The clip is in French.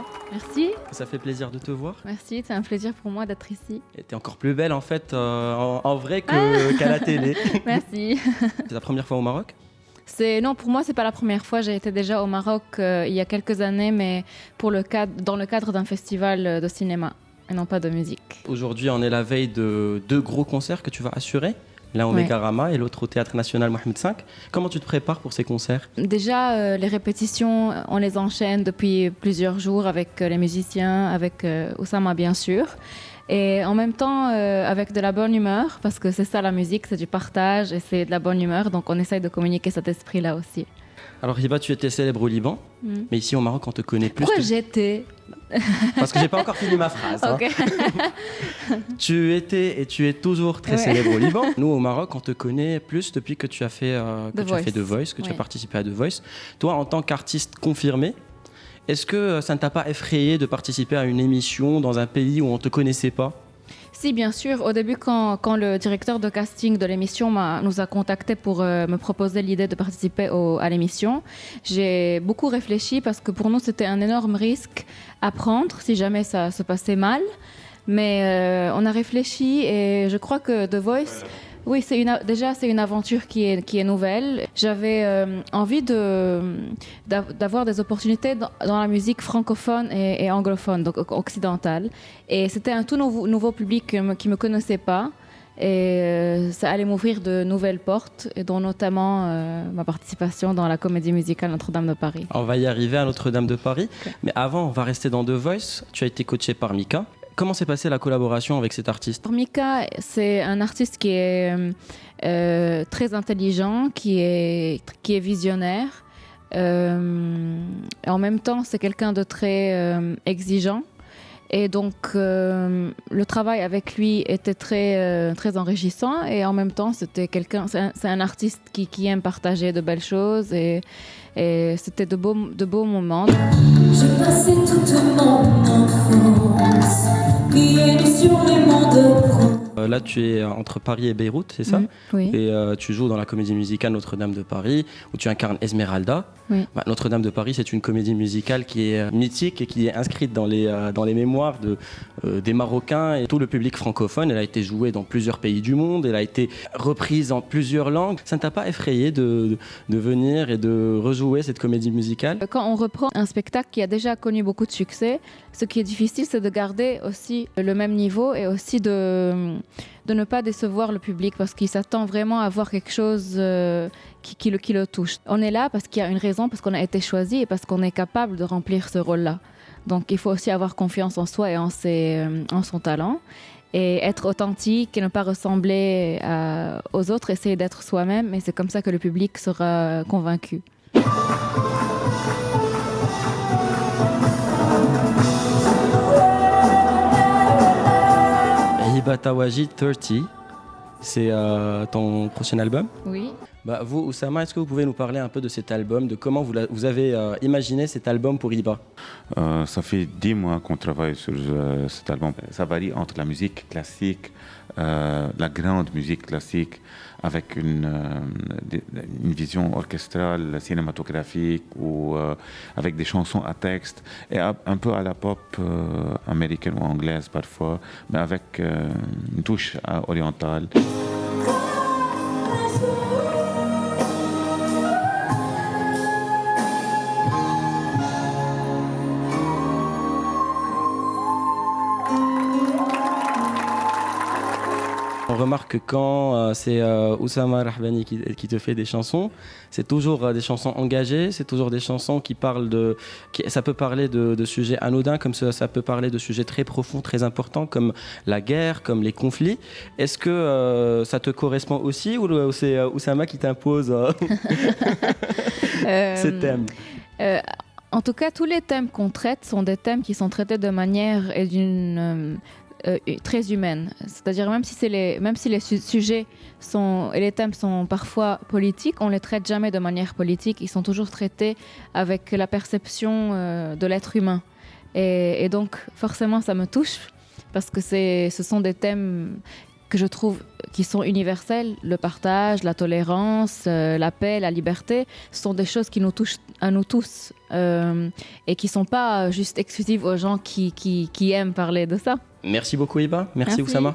Salma. Merci. Ça fait plaisir de te voir. Merci, c'est un plaisir pour moi d'être ici. Et t'es encore plus belle en fait en vrai qu'à la télé. Merci. C'est ta première fois au Maroc? Non, pour moi, c'est pas la première fois. J'ai été déjà au Maroc il y a quelques années, mais dans le cadre d'un festival de cinéma et non pas de musique. Aujourd'hui, on est la veille de 2 gros concerts que tu vas assurer. L'un au Megarama et l'autre au Théâtre National Mohamed V. Comment tu te prépares pour ces concerts? Déjà, les répétitions, on les enchaîne depuis plusieurs jours avec les musiciens, avec Oussama bien sûr. Et en même temps, avec de la bonne humeur, parce que c'est ça la musique, c'est du partage et c'est de la bonne humeur. Donc on essaye de communiquer cet esprit-là aussi. Alors Hiba, tu étais célèbre au Liban, mais ici au Maroc, on te connaît plus. Pourquoi j'étais? Parce que j'ai pas encore fini ma phrase. Okay. Tu étais et tu es toujours très célèbre au Liban. Nous, au Maroc, on te connaît plus depuis que tu as fait The Voice, que tu as participé à The Voice. Toi, en tant qu'artiste confirmé, est-ce que ça ne t'a pas effrayé de participer à une émission dans un pays où on ne te connaissait pas? Si, bien sûr. Au début, quand le directeur de casting de l'émission nous a contactés pour me proposer l'idée de participer à l'émission, j'ai beaucoup réfléchi parce que pour nous, c'était un énorme risque à prendre si jamais ça se passait mal. Mais on a réfléchi et je crois que The Voice... Oui, c'est une aventure qui est nouvelle. J'avais envie d'avoir des opportunités dans la musique francophone et anglophone, donc occidentale. Et c'était un tout nouveau public qui me connaissait pas. Et ça allait m'ouvrir de nouvelles portes, et dont notamment ma participation dans la comédie musicale Notre-Dame de Paris. On va y arriver à Notre-Dame de Paris. Okay. Mais avant, on va rester dans The Voice. Tu as été coachée par Mika. Comment s'est passée la collaboration avec cet artiste? Mika, c'est un artiste qui est très intelligent, qui est visionnaire. Et en même temps, c'est quelqu'un de très exigeant. Et donc, le travail avec lui était très enrichissant. Et en même temps, c'est un artiste qui aime partager de belles choses. Et c'était de beaux moments. Je passais toute mon enfance, prier sur les monts de France. Là, tu es entre Paris et Beyrouth, c'est ça? Oui. Et tu joues dans la comédie musicale Notre-Dame de Paris, où tu incarnes Esmeralda. Oui. Notre-Dame de Paris, c'est une comédie musicale qui est mythique et qui est inscrite dans les mémoires des Marocains et tout le public francophone. Elle a été jouée dans plusieurs pays du monde, elle a été reprise en plusieurs langues. Ça ne t'a pas effrayé de venir et de rejouer cette comédie musicale? Quand on reprend un spectacle qui a déjà connu beaucoup de succès, ce qui est difficile, c'est de garder aussi le même niveau et aussi de ne pas décevoir le public parce qu'il s'attend vraiment à voir quelque chose qui le touche. On est là parce qu'il y a une raison, parce qu'on a été choisi et parce qu'on est capable de remplir ce rôle-là. Donc il faut aussi avoir confiance en soi et en son talent et être authentique et ne pas ressembler aux autres, essayer d'être soi-même, et c'est comme ça que le public sera convaincu. Hiba Tawaji 30, c'est ton prochain album? Oui. Vous, Oussama, est-ce que vous pouvez nous parler un peu de cet album, de comment vous avez imaginé cet album pour Hiba? Ça fait 10 mois qu'on travaille sur cet album. Ça varie entre la musique classique, la grande musique classique, avec une vision orchestrale, cinématographique, ou avec des chansons à texte, et un peu à la pop américaine ou anglaise parfois, mais avec une touche orientale. On remarque que quand c'est Oussama Rahbani qui te fait des chansons, c'est toujours des chansons engagées, c'est toujours des chansons qui parlent ça peut parler de sujets anodins, comme ça peut parler de sujets très profonds, très importants, comme la guerre, comme les conflits. Est-ce que ça te correspond aussi, ou c'est Oussama qui t'impose ces thèmes? En tout cas, tous les thèmes qu'on traite sont des thèmes qui sont traités de manière et d'une... très humaine, c'est-à-dire même si les sujets et les thèmes sont parfois politiques, on les traite jamais de manière politique, ils sont toujours traités avec la perception de l'être humain, et donc forcément ça me touche parce que ce sont des thèmes que je trouve qui sont universelles, le partage, la tolérance, la paix, la liberté, ce sont des choses qui nous touchent à nous tous et qui ne sont pas juste exclusives aux gens qui aiment parler de ça. Merci beaucoup Iba, merci Merci. Oussama.